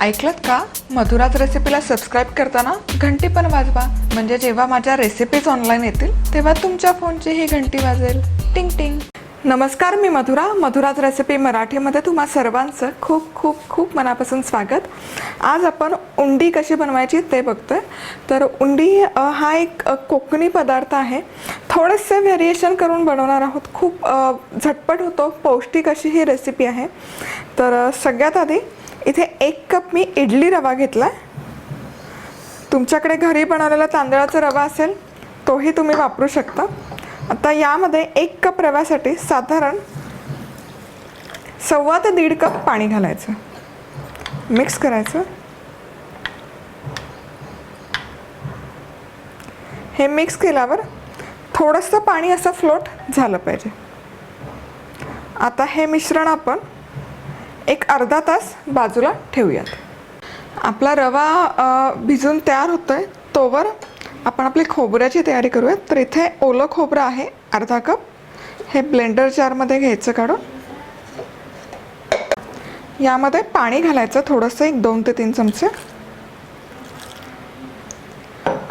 ऐकलत का? मधुराज रेसिपीला सबस्क्राईब करताना घंटी पण वाजवा, म्हणजे जेव्हा माझ्या रेसिपीज ऑनलाईन येतील तेव्हा तुमच्या फोनची ही घंटी वाजेल. टिंग टिंग. नमस्कार, मी मधुराज रेसिपी मराठीमध्ये तुम्हा सर्वांचं खूप खूप खूप मनापासून स्वागत. आज आपण उंडी कशी बनवायची ते बघतोय. तर उंडी हा एक कोकणी पदार्थ आहे. थोडेसे व्हेरिएशन करून बनवणार आहोत. खूप झटपट होतो, पौष्टिक अशी ही रेसिपी आहे. तर सगळ्यात आधी इथे 1 कप मी इडली रवा घेतला. तुमच्याकडे घरी बनवलेला तांदळाचा रवा असेल तोही तुम्ही वापरू शकता. आता यामध्ये 1 कप रव्यासाठी साधारण 1.25 ते 1.5 कप पाणी घालायचं. मिक्स करायचं. हे मिक्स केल्यावर थोडंसं पाणी असं फ्लोट झालं पाहिजे. आता हे मिश्रण आपण एक अर्धा तास बाजूला ठेवूयात. आपला रवा भिजून तयार होतोय तोवर आपण आपली खोबऱ्याची तयारी करूयात. तर इथे ओलं खोबरं आहे अर्धा कप. हे ब्लेंडर जारमध्ये घ्यायचं काढून. यामध्ये पाणी घालायचं थोडंसं, 1 2 ते 3 चमचे.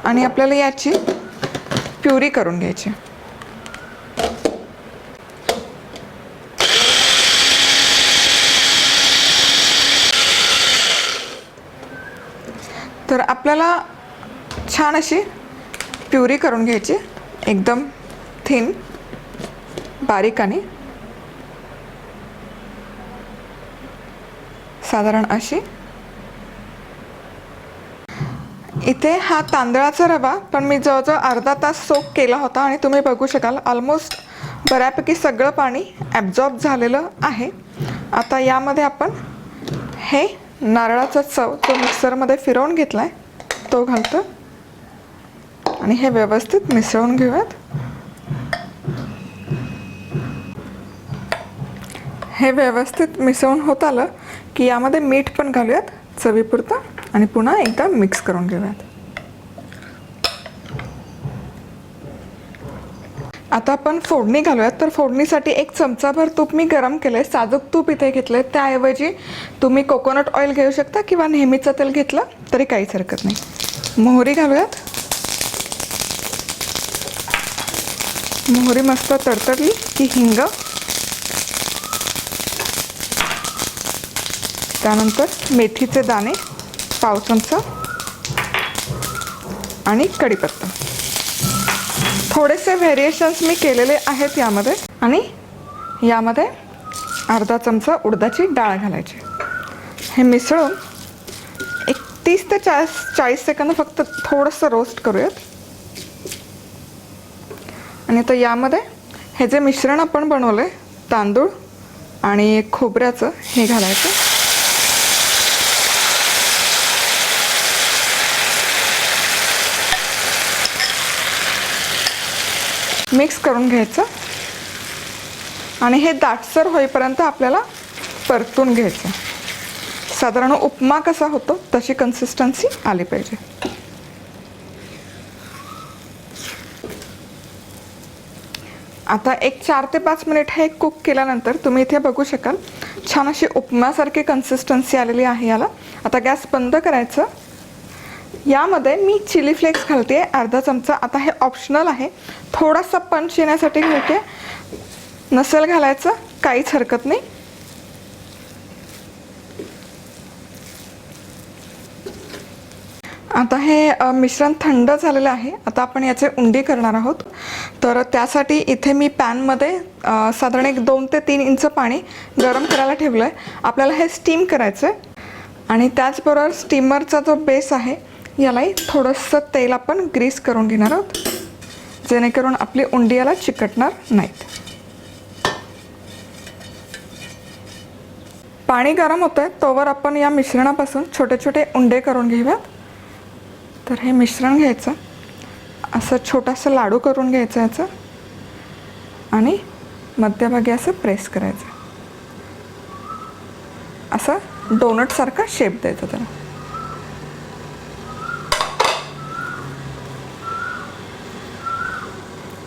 आणि आपल्याला याची प्युरी करून घ्यायची. तर आपल्याला छान अशी प्युरी करून घ्यायची, एकदम थिन बारीक आणि साधारण अशी. इथे हा तांदळाचा रवा पण मी जवळजवळ अर्धा तास सोक केला होता आणि तुम्ही बघू शकाल ऑलमोस्ट बऱ्यापैकी सगळं पाणी ॲब्झॉर्ब झालेलं आहे. आता यामध्ये आपण हे नारळाचा चव तो मिक्सरमध्ये फिरवून घेतलाय तो घालतो आणि हे व्यवस्थित मिसळून घेऊयात. हे व्यवस्थित मिसळून होत आलं की यामध्ये मीठ पण घालूयात चवीपुरतं आणि पुन्हा एकदा मिक्स करून घेऊयात. आता आपण फोडणी घालूयात. तर फोडणीसाठी 1 चमचाभर तूप मी गरम केलं आहे. साजूक तूप इथे घेतलं आहे. त्याऐवजी तुम्ही कोकोनट ऑइल घेऊ शकता किंवा नेहमीचं तेल घेतलं तरी काहीच हरकत नाही. मोहरी घालूयात. मोहरी मस्त तडतडली की हिंग, त्यानंतर मेथीचे दाणे 1/2 चमचा आणि कढीपत्ता. थोडेसे व्हेरिएशन्स मी केलेले आहेत यामध्ये. आणि यामध्ये अर्धा चमचा उडदाची डाळ घालायची. हे मिसळून एक 30 ते 40 सेकंद फक्त थोडंसं रोस्ट करूयात. आणि आता यामध्ये हे जे मिश्रण आपण बनवलं आहे तांदूळ आणि खोबऱ्याचं हे घालायचं. मिक्स करून घ्यायचं आणि हे दाटसर होईपर्यंत आपल्याला परतून घ्यायचं. साधारण उपमा कसा होतो तशी कन्सिस्टन्सी आली पाहिजे. आता एक 4 ते 5 मिनिट हे कुक केल्यानंतर तुम्ही इथे बघू शकाल छान अशी उपमासारखी कन्सिस्टन्सी आलेली आहे याला. आता गॅस बंद करायचं. यामध्ये मी चिली फ्लेक्स घालते अर्धा चमचा. आता हे ऑप्शनल आहे, थोडासा पंच येण्यासाठी घालते. नसेल घालायचं काहीच हरकत नाही. आता हे मिश्रण थंड झालेलं आहे. आता आपण याचे उंडी करणार आहोत. तर त्यासाठी इथे मी पॅनमध्ये साधारण 2 ते 3 इंच पाणी गरम करायला ठेवलं आहे. आपल्याला हे स्टीम करायचं आहे. आणि त्याचबरोबर स्टीमरचा जो बेस आहे यालाही थोडंसं तेल आपण ग्रीस करून घेणार आहोत, जेणेकरून आपली उंडी याला चिकटणार नाहीत. पाणी गरम होतं आहे तोवर आपण या मिश्रणापासून छोटे छोटे उंडे करून घेऊयात. तर हे मिश्रण घ्यायचं, असं छोटासा लाडू करून घ्यायचं याचं आणि मध्यभागी असं प्रेस करायचं. असं डोनटसारखा शेप द्यायचा त्याला.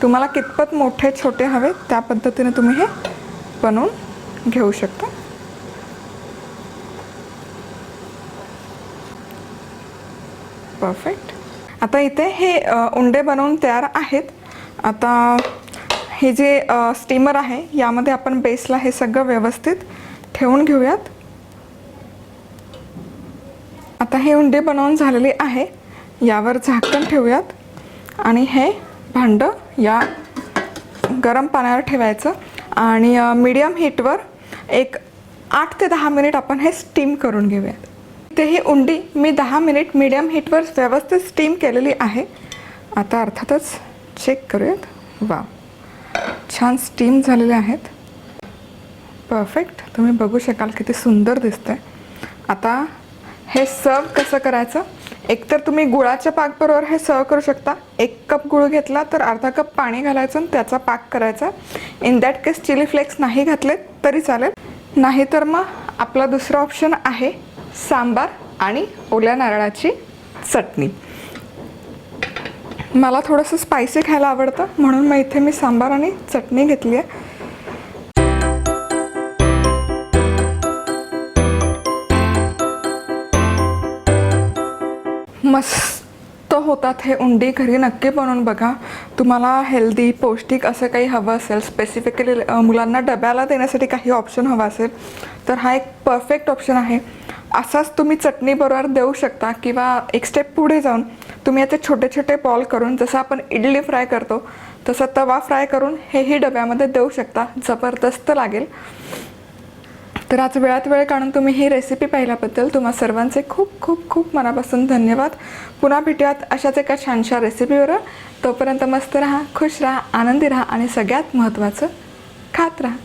तुम्हाला कितपत मोठे छोटे हवे त्या पद्धतीने तुम्ही हे बनवून घेऊ शकता. परफेक्ट. आता इथे हे उंडे बनवून तयार आहेत. आता हे जे स्टीमर आहे यामध्ये आपण बेसला हे सगळं व्यवस्थित ठेवून घेऊयात. आता हे उंडे बनवून झालेले आहे. यावर झाकण ठेवूयात आणि हे भांडं या गरम पाण्यावर ठेवायचं आणि मीडियम हीटवर एक 8 ते 10 मिनिट आपण हे स्टीम करून घेऊयात. ते ही उंडी मी 10 मिनिट मीडियम हीटवर व्यवस्थित स्टीम केलेली आहे. आता अर्थातच चेक करूयात. वा, छान स्टीम झालेले आहेत. परफेक्ट. तुम्ही बघू शकाल किती सुंदर दिसतंय. आता हे सर्व कसं करायचं, एकतर तुम्ही गुळाच्या पाकबरोबर हे सर्व करू शकता. 1 कप गुळ घेतला तर अर्धा कप पाणी घालायचं आणि त्याचा पाक करायचा. In that case chilli flakes नाही घातले तरी चालेल. नाहीतर मग आपला दुसरा ऑप्शन आहे सांबार आणि ओल्या नारळाची चटणी. मला थोडंसं स्पायसी खायला आवडतं म्हणून मग इथे मी सांबार आणि चटणी घेतली आहे. मस्त होतात हे उंडी. घरी नक्की बनवून बघा. तुम्हाला हेल्दी पौष्टिक असं काही हवं असेल, स्पेसिफिकली मुलांना डब्याला देण्यासाठी काही ऑप्शन हवा असेल तर हा एक परफेक्ट ऑप्शन आहे. असाच तुम्ही चटणीबरोबर देऊ शकता किंवा एक स्टेप पुढे जाऊन तुम्ही याचे छोटे छोटे बॉल करून, जसं आपण इडली फ्राय करतो तसं तवा फ्राय करून हेही डब्यामध्ये देऊ शकता. जबरदस्त लागेल. तर आज वेळात वेळ काढून तुम्ही ही रेसिपी पाहिल्याबद्दल तुम्हा सर्वांचे खूप खूप खूप मनापासून धन्यवाद. पुन्हा भेटूयात अशाच एका छानशा रेसिपीवर. तोपर्यंत मस्त राहा, खुश राहा, आनंदी राहा आणि सगळ्यात महत्त्वाचं खात राहा.